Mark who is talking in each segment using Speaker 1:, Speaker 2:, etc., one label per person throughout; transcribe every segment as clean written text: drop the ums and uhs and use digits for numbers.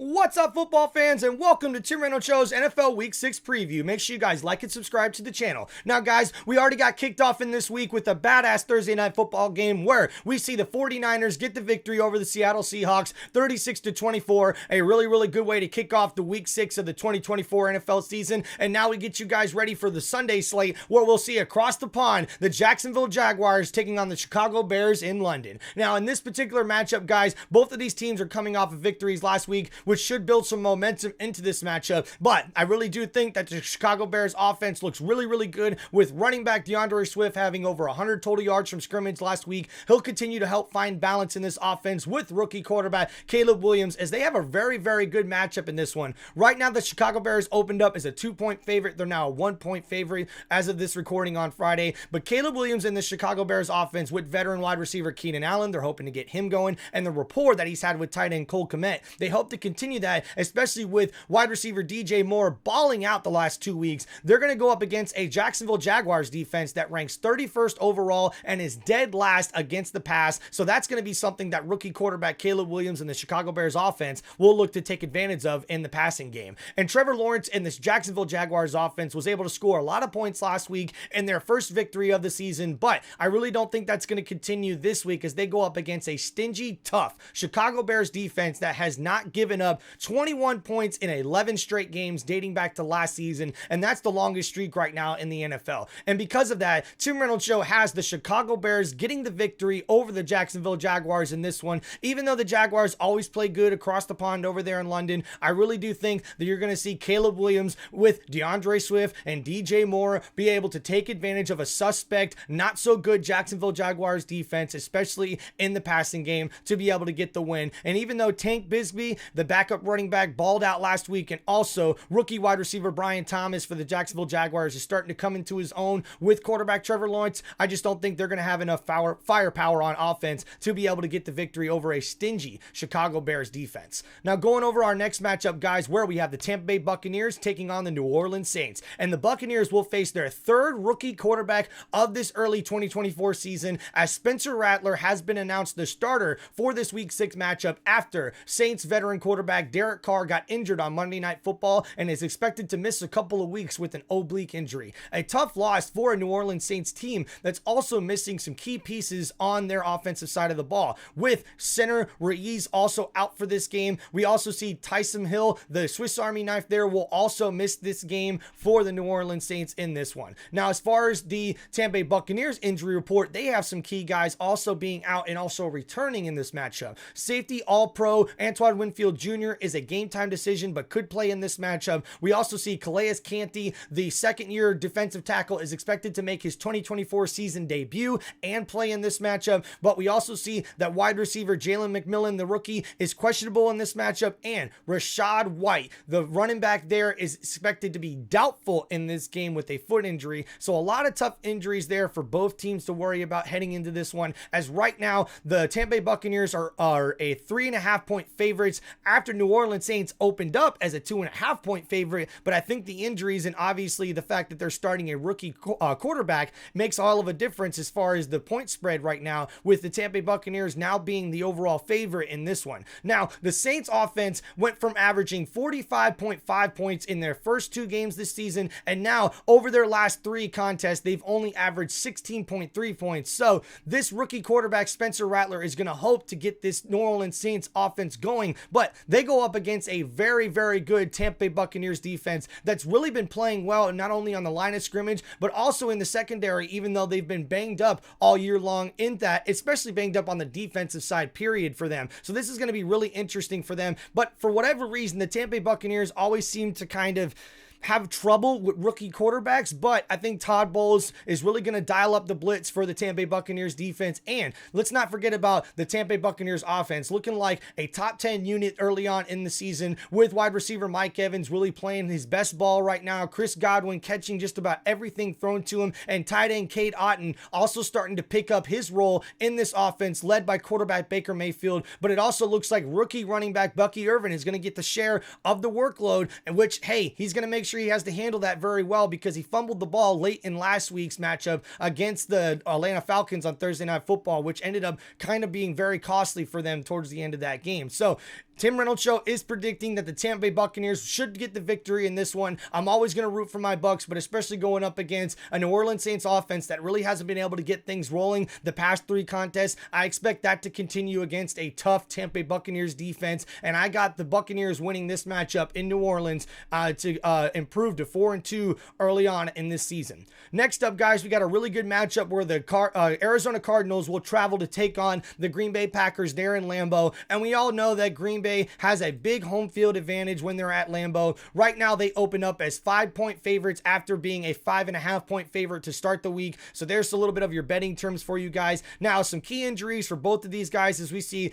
Speaker 1: What's up, football fans, and welcome to Tim Reynolds Show's NFL Week 6 preview. Make sure you guys like and subscribe to the channel. Now, guys, we already got kicked off in this week with a badass Thursday night football game where we see the 49ers get the victory over the Seattle Seahawks, 36-24. A really good way to kick off the Week 6 of the 2024 NFL season. And now we get you guys ready for the Sunday slate where we'll see across the pond the Jacksonville Jaguars taking on the Chicago Bears in London. Now, in this particular matchup, guys, both of these teams are coming off of victories last week, which should build some momentum into this matchup. But I really do think that the Chicago Bears offense looks really good with running back DeAndre Swift having over 100 total yards from scrimmage last week. He'll continue to help find balance in this offense with rookie quarterback Caleb Williams, as they have a very good matchup in this one. Right now, the Chicago Bears opened up as a 2-point favorite. They're now a 1-point favorite as of this recording on Friday. But Caleb Williams in the Chicago Bears offense with veteran wide receiver Keenan Allen, they're hoping to get him going, and the rapport that he's had with tight end Cole Kmet, they hope to continue that, especially with wide receiver DJ Moore balling out the last 2 weeks. They're going to go up against a Jacksonville Jaguars defense that ranks 31st overall and is dead last against the pass. So that's going to be something that rookie quarterback Caleb Williams and the Chicago Bears offense will look to take advantage of in the passing game. And Trevor Lawrence in this Jacksonville Jaguars offense was able to score a lot of points last week in their first victory of the season, but I really don't think that's going to continue this week as they go up against a stingy, tough Chicago Bears defense that has not given up 21 points in 11 straight games dating back to last season, and that's the longest streak right now in the NFL. And because of that, Tim Reynolds Show has the Chicago Bears getting the victory over the Jacksonville Jaguars in this one. Even though the Jaguars always play good across the pond over there in London, I really do think that you're going to see Caleb Williams with DeAndre Swift and DJ Moore be able to take advantage of a suspect, not so good Jacksonville Jaguars defense, especially in the passing game, to be able to get the win. And even though Tank Bigsby, the backup running back, balled out last week, and also rookie wide receiver Brian Thomas for the Jacksonville Jaguars is starting to come into his own with quarterback Trevor Lawrence, I just don't think they're going to have enough firepower on offense to be able to get the victory over a stingy Chicago Bears defense. Now, going over our next matchup, guys, where we have the Tampa Bay Buccaneers taking on the New Orleans Saints, and the Buccaneers will face their third rookie quarterback of this early 2024 season, as Spencer Rattler has been announced the starter for this Week 6 matchup after Saints veteran quarterback Derek Carr got injured on Monday Night Football and is expected to miss a couple of weeks with an oblique injury. A tough loss for a New Orleans Saints team that's also missing some key pieces on their offensive side of the ball, with center Ruiz also out for this game. We also see Tyson Hill, the Swiss Army knife there, will also miss this game for the New Orleans Saints in this one. Now, as far as the Tampa Bay Buccaneers injury report, they have some key guys also being out and also returning in this matchup. Safety All-Pro Antoine Winfield Jr. is a game-time decision but could play in this matchup. We also see Calais Canty, the second-year defensive tackle, is expected to make his 2024 season debut and play in this matchup. But we also see that wide receiver Jalen McMillan, the rookie, is questionable in this matchup, and Rashad White, the running back there, is expected to be doubtful in this game with a foot injury. So a lot of tough injuries there for both teams to worry about heading into this one, as right now the Tampa Bay Buccaneers are a 3.5-point favorites after New Orleans Saints opened up as a 2.5-point favorite. But I think the injuries and obviously the fact that they're starting a rookie quarterback makes all of a difference as far as the point spread right now, with the Tampa Bay Buccaneers now being the overall favorite in this one. Now, the Saints offense went from averaging 45.5 points in their first 2 games this season, and now over their last 3 contests, they've only averaged 16.3 points. So this rookie quarterback Spencer Rattler is going to hope to get this New Orleans Saints offense going, but they go up against a very good Tampa Bay Buccaneers defense that's really been playing well, not only on the line of scrimmage, but also in the secondary, even though they've been banged up all year long in that, especially banged up on the defensive side, period, for them. So this is going to be really interesting for them. But for whatever reason, the Tampa Bay Buccaneers always seem to kind of have trouble with rookie quarterbacks, but I think Todd Bowles is really going to dial up the blitz for the Tampa Bay Buccaneers defense. And let's not forget about the Tampa Bay Buccaneers offense looking like a top 10 unit early on in the season, with wide receiver Mike Evans really playing his best ball right now, Chris Godwin catching just about everything thrown to him, and tight end Cade Otton also starting to pick up his role in this offense led by quarterback Baker Mayfield. But it also looks like rookie running back Bucky Irvin is going to get the share of the workload, in which, hey, he's going to make sure he has to handle that very well, because he fumbled the ball late in last week's matchup against the Atlanta Falcons on Thursday Night Football, which ended up kind of being very costly for them towards the end of that game. So Tim Reynolds Show is predicting that the Tampa Bay Buccaneers should get the victory in this one. I'm always going to root for my Bucks, but especially going up against a New Orleans Saints offense that really hasn't been able to get things rolling the past 3 contests. I expect that to continue against a tough Tampa Bay Buccaneers defense, and I got the Buccaneers winning this matchup in New Orleans to improve to 4-2 early on in this season. Next up, guys, we got a really good matchup where the Arizona Cardinals will travel to take on the Green Bay Packers there in Lambeau, and we all know that Green Bay has a big home field advantage when they're at Lambeau. Right now, they open up as 5-point favorites after being a 5.5-point favorite to start the week, so there's a little bit of your betting terms for you guys. Now, some key injuries for both of these guys as we see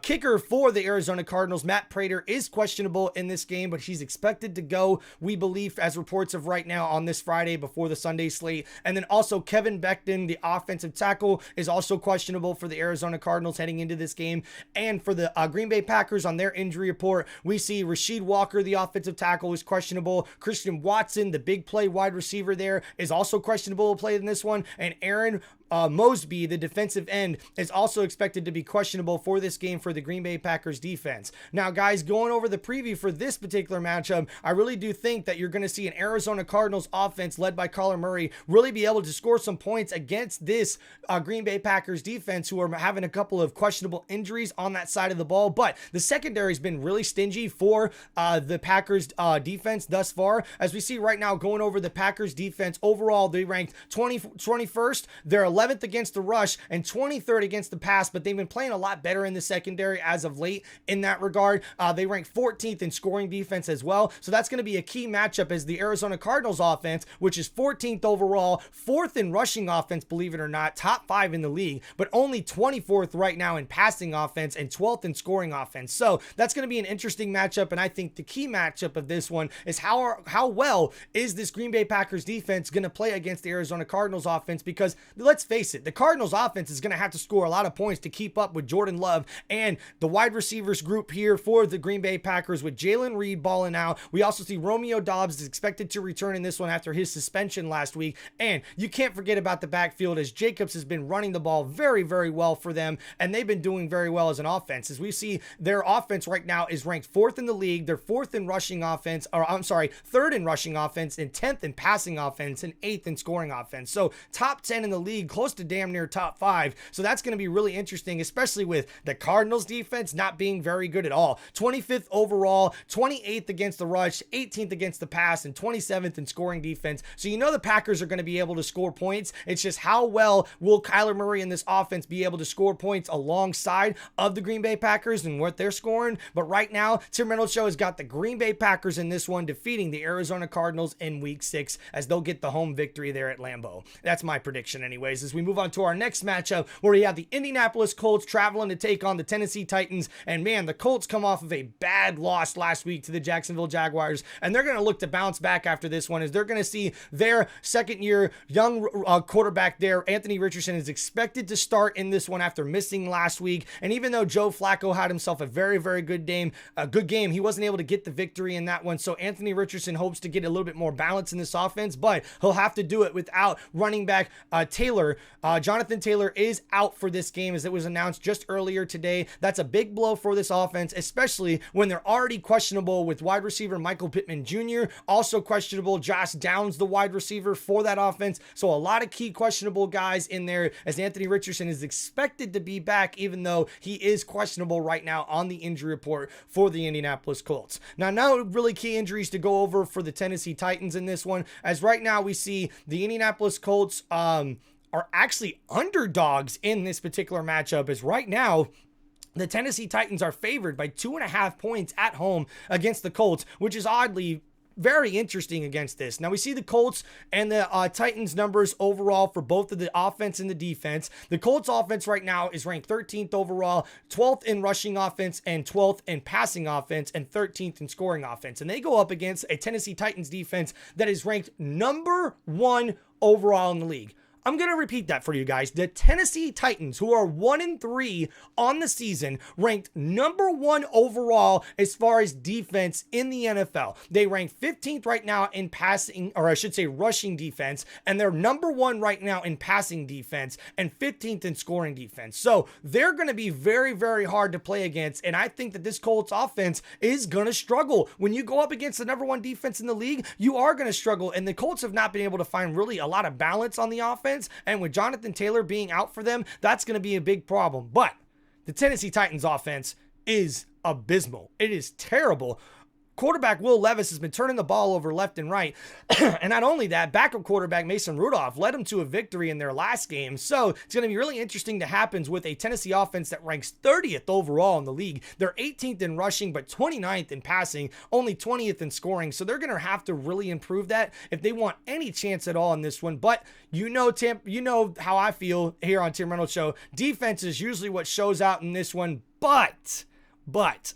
Speaker 1: kicker for the Arizona Cardinals, Matt Prater, is questionable in this game, but he's expected to go, we believe, as reports of right now on this Friday before the Sunday slate. And then also Kevin Becton, the offensive tackle, is also questionable for the Arizona Cardinals heading into this game. And for the Green Bay Packers, on their injury report, we see Rasheed Walker, the offensive tackle, is questionable. Christian Watson, the big play wide receiver there, is also questionable to play in this one. And Aaron Mosby, the defensive end, is also expected to be questionable for this game for the Green Bay Packers defense. Now, guys, going over the preview for this particular matchup, I really do think that you're going to see an Arizona Cardinals offense led by Kyler Murray really be able to score some points against this Green Bay Packers defense, who are having a couple of questionable injuries on that side of the ball. But the secondary has been really stingy for the Packers defense thus far. As we see right now, going over the Packers defense, overall, they ranked 21st. They're 11th against the rush and 23rd against the pass, but they've been playing a lot better in the secondary as of late in that regard. They rank 14th in scoring defense as well. So that's going to be a key matchup as the Arizona Cardinals offense, which is 14th overall, 4th in rushing offense, believe it or not, top 5 in the league, but only 24th right now in passing offense and 12th in scoring offense. So that's going to be an interesting matchup. And I think the key matchup of this one is how well is this Green Bay Packers defense going to play against the Arizona Cardinals offense, because let's face it, the Cardinals offense is going to have to score a lot of points to keep up with Jordan Love and the wide receivers group here for the Green Bay Packers with Jalen Reed balling out. We also see Romeo Doubs is expected to return in this one after his suspension last week. And you can't forget about the backfield, as Jacobs has been running the ball very, very well for them, and they've been doing very well as an offense. As we see, their offense right now is ranked 4th in the league. They're 4th in rushing offense, or I'm sorry, 3rd in rushing offense and 10th in passing offense and 8th in scoring offense. So top 10 in the league, close to damn near top 5. So that's going to be really interesting, especially with the Cardinals defense not being very good at all. 25th overall, 28th against the rush, 18th against the pass, and 27th in scoring defense. So you know the Packers are going to be able to score points. It's just how well will Kyler Murray and this offense be able to score points alongside of the Green Bay Packers and what they're scoring. But right now, Tim Reynolds Show has got the Green Bay Packers in this one, defeating the Arizona Cardinals in week 6 as they'll get the home victory there at Lambeau. That's my prediction anyways. As we move on to our next matchup, where we have the Indianapolis Colts traveling to take on the Tennessee Titans. And man, the Colts come off of a bad loss last week to the Jacksonville Jaguars, and they're going to look to bounce back after this one, as they're going to see their second-year young quarterback there, Anthony Richardson, is expected to start in this one after missing last week. And even though Joe Flacco had himself a very, very good game, he wasn't able to get the victory in that one. So Anthony Richardson hopes to get a little bit more balance in this offense, but he'll have to do it without running back Taylor. Jonathan Taylor is out for this game, as it was announced just earlier today. That's a big blow for this offense, especially when they're already questionable with wide receiver Michael Pittman Jr., also questionable Josh Downs, the wide receiver for that offense. So a lot of key questionable guys in there, as Anthony Richardson is expected to be back, even though he is questionable right now on the injury report for the Indianapolis Colts. Now really key injuries to go over for the Tennessee Titans in this one, as right now we see the Indianapolis Colts are actually underdogs in this particular matchup, as right now the Tennessee Titans are favored by 2.5 points at home against the Colts, which is oddly very interesting against this. Now we see the Colts and the Titans numbers overall for both of the offense and the defense. The Colts offense right now is ranked 13th overall, 12th in rushing offense and 12th in passing offense and 13th in scoring offense. And they go up against a Tennessee Titans defense that is ranked number 1 overall in the league. I'm going to repeat that for you guys. The Tennessee Titans, who are 1-3 on the season, ranked number 1 overall as far as defense in the NFL. They rank 15th right now in passing, or I should say rushing defense, and they're number 1 right now in passing defense and 15th in scoring defense. So they're going to be very, very hard to play against, and I think that this Colts offense is going to struggle. When you go up against the number 1 defense in the league, you are going to struggle, and the Colts have not been able to find really a lot of balance on the offense. And with Jonathan Taylor being out for them, that's going to be a big problem. But the Tennessee Titans offense is abysmal. It is terrible. Quarterback Will Levis has been turning the ball over left and right. And not only that, backup quarterback Mason Rudolph led them to a victory in their last game. So it's going to be really interesting to happen with a Tennessee offense that ranks 30th overall in the league. They're 18th in rushing, but 29th in passing, only 20th in scoring. So they're going to have to really improve that if they want any chance at all in this one. But you know, Tim, you know how I feel here on Tim Reynolds Show. Defense is usually what shows out in this one, but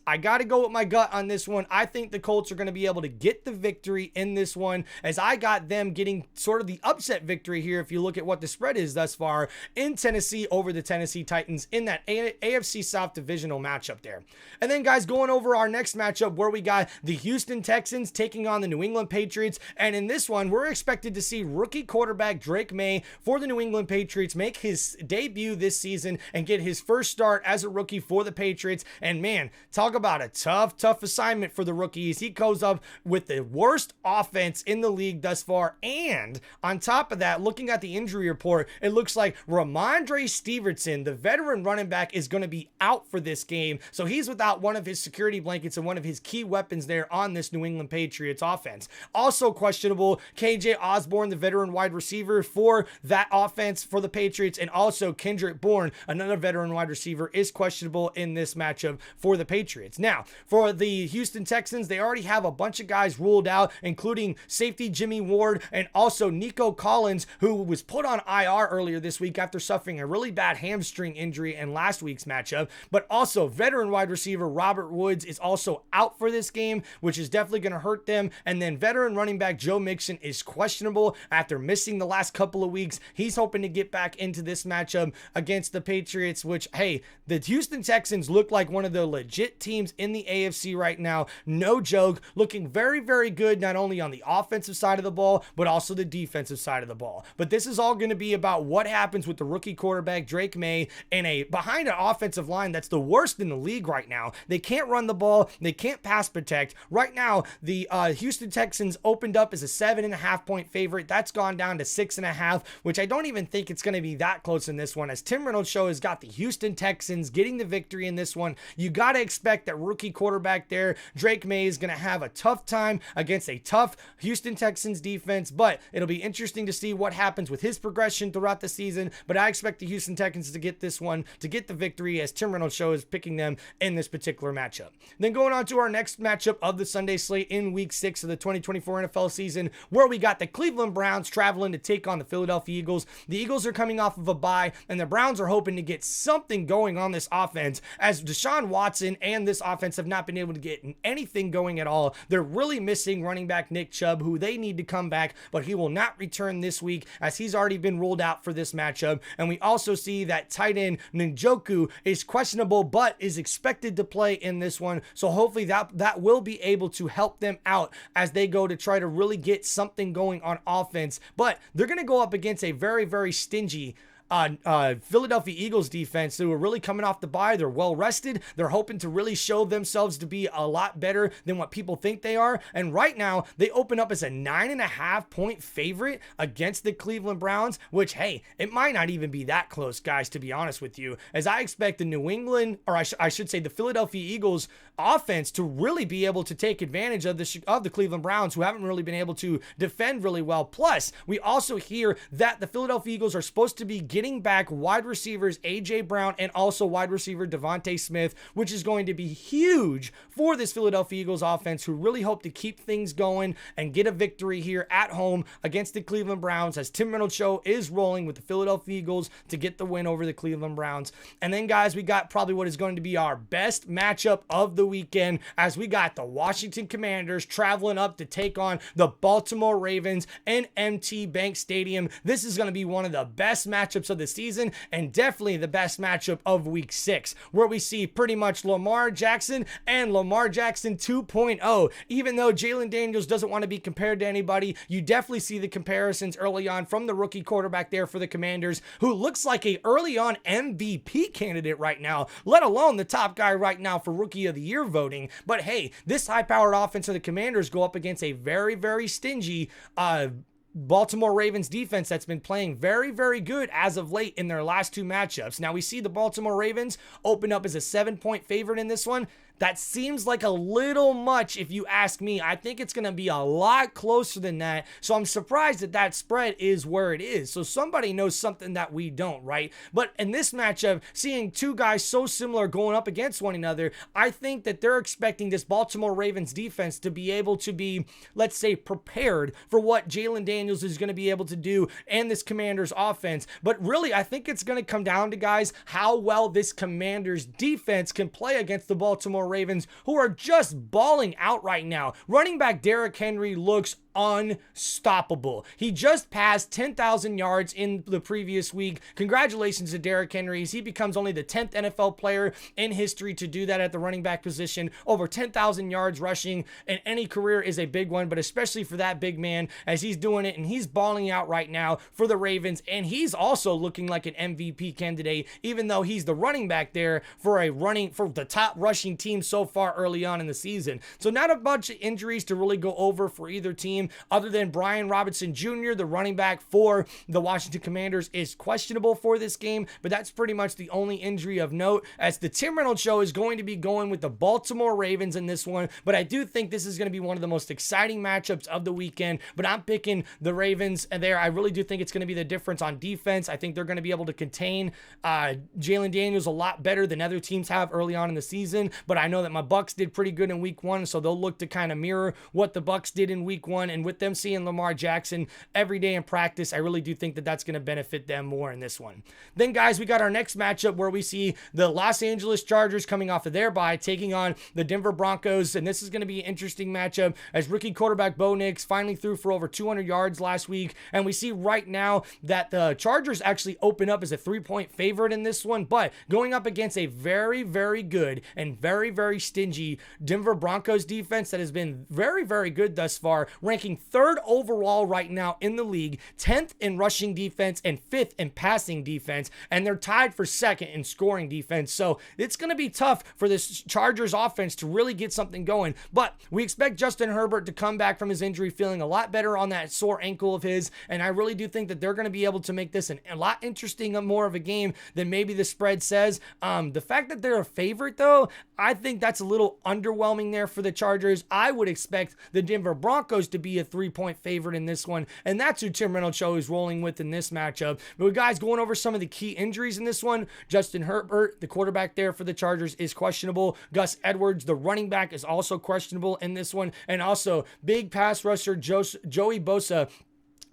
Speaker 1: I got to go with my gut on this one. I think the Colts are going to be able to get the victory in this one, as I got them getting sort of the upset victory here if you look at what the spread is thus far in Tennessee over the Tennessee Titans in that AFC South divisional matchup there. And then, guys, going over our next matchup where we got the Houston Texans taking on the New England Patriots. And in this one, we're expected to see rookie quarterback Drake May for the New England Patriots make his debut this season and get his first start as a rookie for the Patriots. And man, talk about a tough assignment for the rookies. He goes up with the worst offense in the league thus far. And on top of that, looking at the injury report, it looks like Ramondre Stevenson, the veteran running back, is going to be out for this game. So he's without one of his security blankets and one of his key weapons there on this New England Patriots offense. Also questionable, KJ Osborne, the veteran wide receiver for that offense for the Patriots, and also Kendrick Bourne, another veteran wide receiver, is questionable in this matchup for the Patriots. Now, for the Houston Texans, they already have a bunch of guys ruled out, including safety Jimmy Ward and also Nico Collins, who was put on IR earlier this week after suffering a really bad hamstring injury in last week's matchup. But also veteran wide receiver Robert Woods is also out for this game, which is definitely going to hurt them. And then veteran running back Joe Mixon is questionable after missing the last couple of weeks. He's hoping to get back into this matchup against the Patriots, which, hey, the Houston Texans look like one of the legit teams in the AFC right now. No joke. Looking very, very good, not only on the offensive side of the ball, but also the defensive side of the ball. But this is all going to be about what happens with the rookie quarterback Drake May and behind an offensive line that's the worst in the league right now. They can't run the ball. They can't pass protect. Right now, the Houston Texans opened up as a 7.5 point favorite. That's gone down to 6.5, which I don't even think it's going to be that close in this one, as Tim Reynolds Show has got the Houston Texans getting the victory in this one. You got to expect that rookie quarterback there, Drake May, is going to have a tough time against a tough Houston Texans defense, but it'll be interesting to see what happens with his progression throughout the season. But I expect the Houston Texans to get this one, to get the victory, as Tim Reynolds Show is picking them in this particular matchup. Then going on to our next matchup of the Sunday slate in week 6 of the 2024 NFL season, where we got the Cleveland Browns traveling to take on the Philadelphia Eagles. The Eagles are coming off of a bye, and the Browns are hoping to get something going on this offense, as Deshaun Watson and this offense have not been able to get anything going at all. They're really missing running back Nick Chubb, who they need to come back, but he will not return this week, as he's already been ruled out for this matchup. And we also see that tight end Njoku is questionable, but is expected to play in this one. So hopefully that will be able to help them out as they go to try to really get something going on offense. But they're going to go up against a very, very stingy Philadelphia Eagles defense who are really coming off the bye. They're well rested. They're hoping to really show themselves to be a lot better than what people think they are. And right now, they open up as a 9.5 point favorite against the Cleveland Browns, which, hey, it might not even be that close, guys, to be honest with you, as I expect the New England, or I should say the Philadelphia Eagles offense to really be able to take advantage of the Cleveland Browns, who haven't really been able to defend really well. Plus, we also hear that the Philadelphia Eagles are supposed to be getting back wide receivers A.J. Brown and also wide receiver Devontae Smith, which is going to be huge for this Philadelphia Eagles offense, who really hope to keep things going and get a victory here at home against the Cleveland Browns, as Tim Reynolds Show is rolling with the Philadelphia Eagles to get the win over the Cleveland Browns. And then, guys, we got probably what is going to be our best matchup of the weekend, as we got the Washington Commanders traveling up to take on the Baltimore Ravens in M.T. Bank Stadium. This is going to be one of the best matchups of the season, and definitely the best matchup of week 6, where we see pretty much Lamar Jackson and Lamar Jackson 2.0. Even though Jalen Daniels doesn't want to be compared to anybody, you definitely see the comparisons early on from the rookie quarterback there for the Commanders, who looks like a early on MVP candidate right now, let alone the top guy right now for Rookie of the Year voting. But hey, this high-powered offense of the Commanders go up against a very, very stingy Baltimore Ravens defense that's been playing very, very good as of late in their last 2 matchups. Now, we see the Baltimore Ravens open up as a 7-point favorite in this one. That seems like a little much if you ask me. I think it's going to be a lot closer than that. So I'm surprised that that spread is where it is. So somebody knows something that we don't, right? But in this matchup, seeing 2 guys so similar going up against one another, I think that they're expecting this Baltimore Ravens defense to be able to be, let's say, prepared for what Jalen Daniels is going to be able to do and this Commanders offense. But really, I think it's going to come down to, guys, how well this Commanders defense can play against the Baltimore Ravens, who are just balling out right now. Running back Derrick Henry looks unstoppable. He just passed 10,000 yards in the previous week. Congratulations to Derrick Henry, as he becomes only the 10th NFL player in history to do that at the running back position. Over 10,000 yards rushing in any career is a big one, but especially for that big man, as he's doing it, and he's balling out right now for the Ravens, and he's also looking like an MVP candidate, even though he's the running back there for the top rushing team so far early on in the season. So not a bunch of injuries to really go over for either team, other than Brian Robinson Jr., the running back for the Washington Commanders, is questionable for this game, but that's pretty much the only injury of note, as the Tim Reynolds Show is going to be going with the Baltimore Ravens in this one. But I do think this is going to be one of the most exciting matchups of the weekend, but I'm picking the Ravens, and there I really do think it's going to be the difference on defense. I think they're going to be able to contain Jalen Daniels a lot better than other teams have early on in the season, but I know that my Bucs did pretty good in week 1, so they'll look to kind of mirror what the Bucs did in week 1, and with them seeing Lamar Jackson every day in practice, I really do think that that's going to benefit them more in this one. Then, guys, we got our next matchup where we see the Los Angeles Chargers coming off of their bye, taking on the Denver Broncos, and this is going to be an interesting matchup, as rookie quarterback Bo Nix finally threw for over 200 yards last week, and we see right now that the Chargers actually open up as a 3-point favorite in this one, but going up against a very, very good and very, very stingy Denver Broncos defense that has been very, very good thus far, ranking 3rd overall right now in the league, 10th in rushing defense and 5th in passing defense, and they're tied for 2nd in scoring defense. So it's going to be tough for this Chargers offense to really get something going, but we expect Justin Herbert to come back from his injury feeling a lot better on that sore ankle of his, and I really do think that they're going to be able to make this a lot interesting, more of a game than maybe the spread says. The fact that they're a favorite, though, I think that's a little underwhelming there for the Chargers. I would expect the Denver Broncos to be a 3-point favorite in this one, and that's who Tim Reynolds Show is rolling with in this matchup. But guys, going over some of the key injuries in this one, Justin Herbert, the quarterback there for the Chargers, is questionable. Gus Edwards, the running back, is also questionable in this one, and also big pass rusher Joey Bosa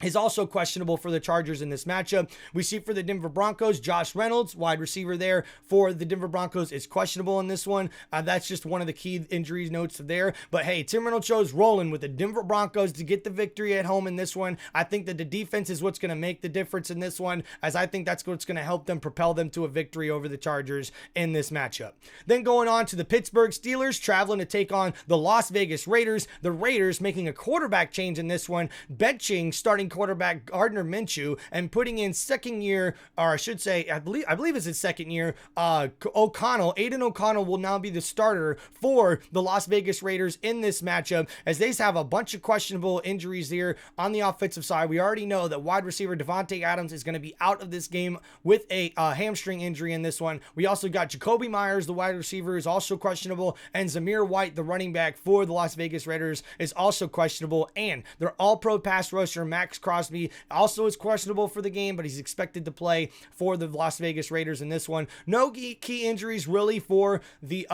Speaker 1: is also questionable for the Chargers in this matchup. We see for the Denver Broncos, Josh Reynolds, wide receiver there for the Denver Broncos, is questionable in this one. That's just one of the key injuries notes there. But hey, Tim Reynolds Show is rolling with the Denver Broncos to get the victory at home in this one. I think that the defense is what's going to make the difference in this one, as I think that's what's going to help them propel them to a victory over the Chargers in this matchup. Then going on to the Pittsburgh Steelers, traveling to take on the Las Vegas Raiders. The Raiders making a quarterback change in this one, benching starting quarterback Gardner Minshew and putting in second year, or I should say, I believe it's his second year, Aiden O'Connell will now be the starter for the Las Vegas Raiders in this matchup, as they have a bunch of questionable injuries here on the offensive side. We already know that wide receiver Devontae Adams is going to be out of this game with a hamstring injury in this one. We also got Jacoby Myers, the wide receiver, is also questionable, and Zamir White, the running back for the Las Vegas Raiders, is also questionable, and their all-pro pass rusher Max Crosby also is questionable for the game, but he's expected to play for the Las Vegas Raiders in this one. No key injuries really for the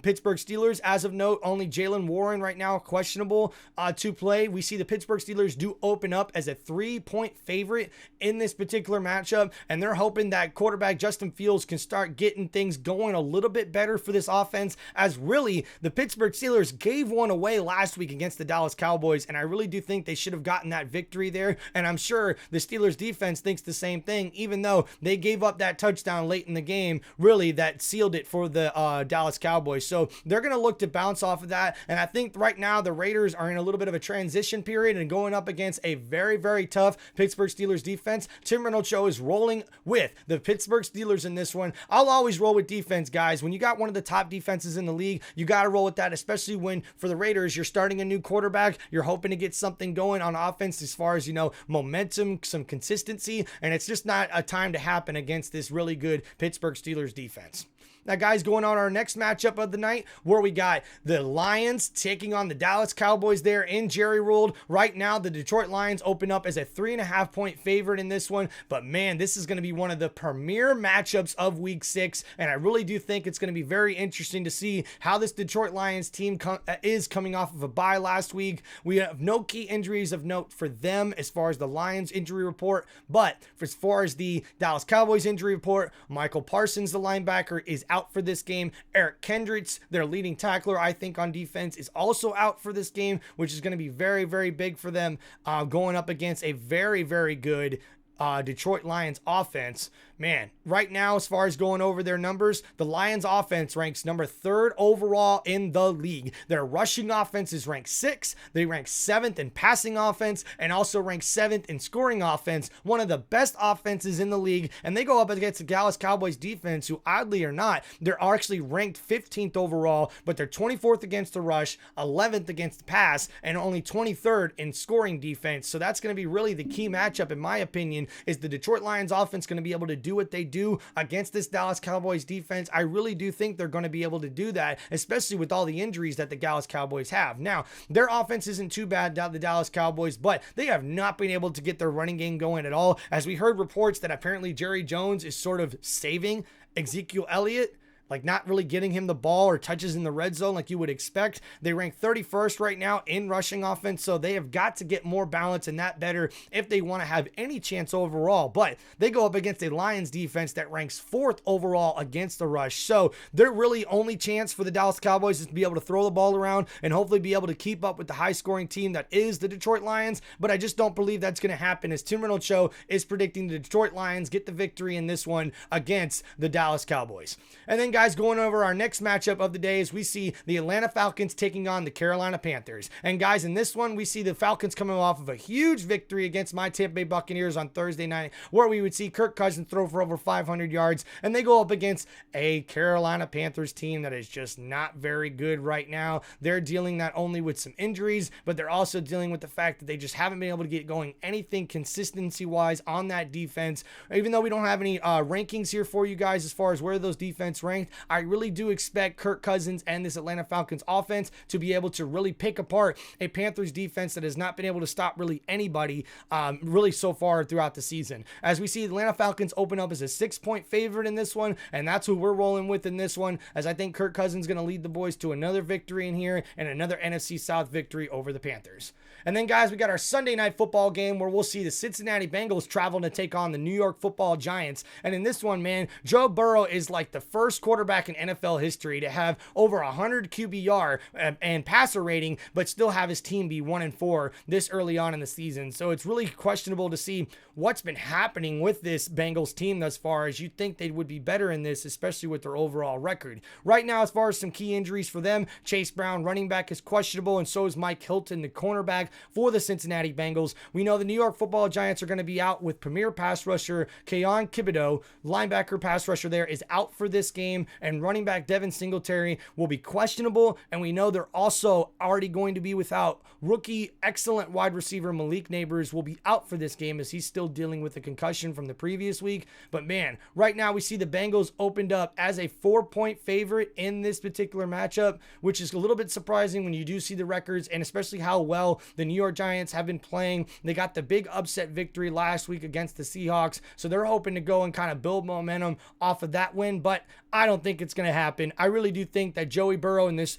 Speaker 1: Pittsburgh Steelers. As of note, only Jalen Warren right now questionable to play. We see the Pittsburgh Steelers do open up as a 3-point favorite in this particular matchup, and they're hoping that quarterback Justin Fields can start getting things going a little bit better for this offense, as really the Pittsburgh Steelers gave one away last week against the Dallas Cowboys, and I really do think they should have gotten that victory there, and I'm sure the Steelers defense thinks the same thing, even though they gave up that touchdown late in the game, really that sealed it for the Dallas Cowboys. So they're going to look to bounce off of that, and I think right now the Raiders are in a little bit of a transition period and going up against a very, very tough Pittsburgh Steelers defense. Tim Reynolds Show is rolling with the Pittsburgh Steelers in this one. I'll always roll with defense, guys. When you got one of the top defenses in the league, you got to roll with that, especially when for the Raiders, you're starting a new quarterback. You're hoping to get something going on offense as far as, momentum, some consistency, and it's just not a time to happen against this really good Pittsburgh Steelers defense. Now, guys, going on our next matchup of the night, where we got the Lions taking on the Dallas Cowboys there in Jerry World. Right now, the Detroit Lions open up as a 3.5-point favorite in this one. But, man, this is going to be one of the premier matchups of Week 6. And I really do think it's going to be very interesting to see how this Detroit Lions team is coming off of a bye last week. We have no key injuries of note for them as far as the Lions injury report. But as far as the Dallas Cowboys injury report, Michael Parsons, the linebacker, is out for this game. Eric Kendricks, their leading tackler, I think on defense, is also out for this game, which is going to be very, very big for them going up against a very, very good Detroit Lions offense. Man, right now, as far as going over their numbers, the Lions offense ranks number 3rd overall in the league. Their rushing offense is ranked 6th. They rank 7th in passing offense and also rank 7th in scoring offense. One of the best offenses in the league. And they go up against the Dallas Cowboys defense, who oddly or not, they're actually ranked 15th overall, but they're 24th against the rush, 11th against the pass, and only 23rd in scoring defense. So that's going to be really the key matchup, in my opinion, is the Detroit Lions offense going to be able to do what they do against this Dallas Cowboys defense? I really do think they're going to be able to do that, especially with all the injuries that the Dallas Cowboys have. Now, their offense isn't too bad, the Dallas Cowboys, but they have not been able to get their running game going at all, as we heard reports that apparently Jerry Jones is sort of saving Ezekiel Elliott, like not really getting him the ball or touches in the red zone like you would expect. They rank 31st right now in rushing offense, so they have got to get more balance and that better if they want to have any chance overall. But they go up against a Lions defense that ranks 4th overall against the rush. So their really only chance for the Dallas Cowboys is to be able to throw the ball around and hopefully be able to keep up with the high-scoring team that is the Detroit Lions. But I just don't believe that's going to happen, as Tim Reynolds Show is predicting the Detroit Lions get the victory in this one against the Dallas Cowboys. And then, guys, going over our next matchup of the day is we see the Atlanta Falcons taking on the Carolina Panthers. And guys, in this one, we see the Falcons coming off of a huge victory against my Tampa Bay Buccaneers on Thursday night, where we would see Kirk Cousins throw for over 500 yards, and they go up against a Carolina Panthers team that is just not very good right now. They're dealing not only with some injuries, but they're also dealing with the fact that they just haven't been able to get going anything consistency-wise on that defense. Even though we don't have any rankings here for you guys as far as where those defense ranked, I really do expect Kirk Cousins and this Atlanta Falcons offense to be able to really pick apart a Panthers defense that has not been able to stop really anybody really so far throughout the season. As we see, the Atlanta Falcons open up as a 6-point favorite in this one, and that's who we're rolling with in this one, as I think Kirk Cousins is going to lead the boys to another victory in here and another NFC South victory over the Panthers. And then, guys, we got our Sunday night football game where we'll see the Cincinnati Bengals traveling to take on the New York Football Giants. And in this one, man, Joe Burrow is like the first quarterback in NFL history to have over 100 QBR and passer rating, but still have his team be 1-4 this early on in the season. So it's really questionable to see what's been happening with this Bengals team thus far, as you'd think they would be better in this, especially with their overall record. Right now, as far as some key injuries for them, Chase Brown, running back, is questionable, and so is Mike Hilton, the cornerback for the Cincinnati Bengals. We know the New York Football Giants are going to be out with premier pass rusher Keon Thibodeau. Linebacker pass rusher there is out for this game. and running back Devin Singletary will be questionable, and we know they're also already going to be without rookie excellent wide receiver Malik Neighbors will be out for this game as he's still dealing with a concussion from the previous week. But man, right now we see the Bengals opened up as a 4-point favorite in this particular matchup, which is a little bit surprising when you do see the records and especially how well the New York Giants have been playing. They got the big upset victory last week against the Seahawks, so they're hoping to go and kind of build momentum off of that win, but I don't think it's going to happen. I really do think that Joey Burrow and this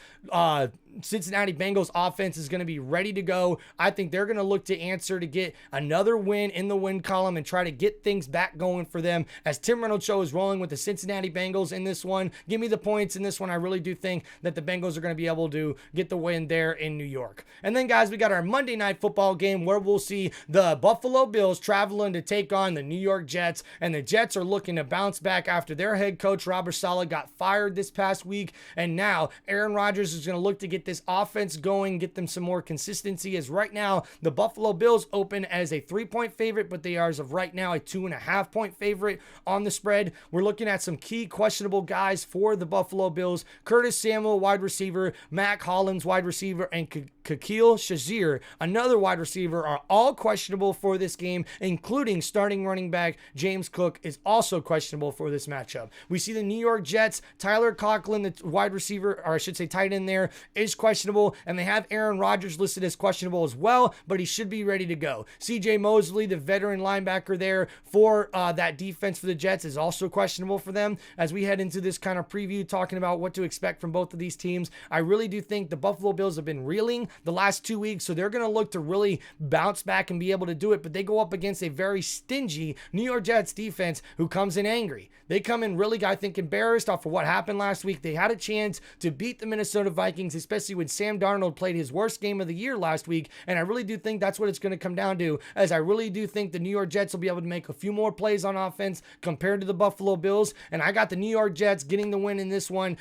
Speaker 1: Cincinnati Bengals offense is going to be ready to go. I think they're going to look to answer to get another win in the win column and try to get things back going for them as Tim Reynolds Show is rolling with the Cincinnati Bengals in this one. Give me the points in this one. I really do think that the Bengals are going to be able to get the win there in New York. And then guys, we got our Monday Night Football game where we'll see the Buffalo Bills traveling to take on the New York Jets, and the Jets are looking to bounce back after their head coach Robert Saleh got fired this past week, and now Aaron Rodgers is going to look to get this offense going, get them some more consistency, as right now the Buffalo Bills open as a 3-point favorite, but they are as of right now a 2.5-point favorite on the spread. We're looking at some key questionable guys for the Buffalo Bills: Curtis Samuel, wide receiver, Mac Hollins, wide receiver, and Khalil Shazir, another wide receiver, are all questionable for this game, including starting running back James Cook is also questionable for this matchup. We see the New York Jets, Tyler Conklin, the wide receiver, or I should say tight end there, is questionable, and they have Aaron Rodgers listed as questionable as well, but he should be ready to go. CJ Mosley, the veteran linebacker there for that defense for the Jets, is also questionable for them. As we head into this kind of preview talking about what to expect from both of these teams, I really do think the Buffalo Bills have been reeling the last 2 weeks, so they're going to look to really bounce back and be able to do it, but they go up against a very stingy New York Jets defense who comes in angry. They come in really, I think, embarrassed off of what happened last week. They had a chance to beat the Minnesota Vikings, especially when Sam Darnold played his worst game of the year last week, and I really do think that's what it's going to come down to, as I really do think the New York Jets will be able to make a few more plays on offense compared to the Buffalo Bills, and I got the New York Jets getting the win in this one,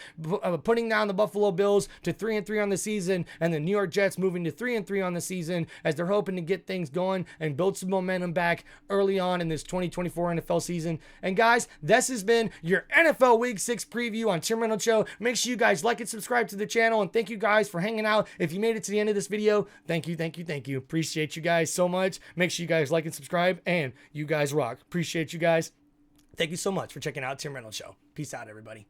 Speaker 1: putting down the Buffalo Bills to 3-3 on the season, and the New York Jets moving to 3-3 on the season as they're hoping to get things going and build some momentum back early on in this 2024 NFL season. And guys, this has been your NFL Week 6 preview on Tim Reynolds Show. Make sure you guys like and subscribe to the channel, and thank you guys for hanging out. If you made it to the end of this video, thank you. Appreciate you guys so much. Make sure you guys like and subscribe, and you guys rock. Appreciate you guys. Thank you so much for checking out Tim Reynolds Show. Peace out, everybody.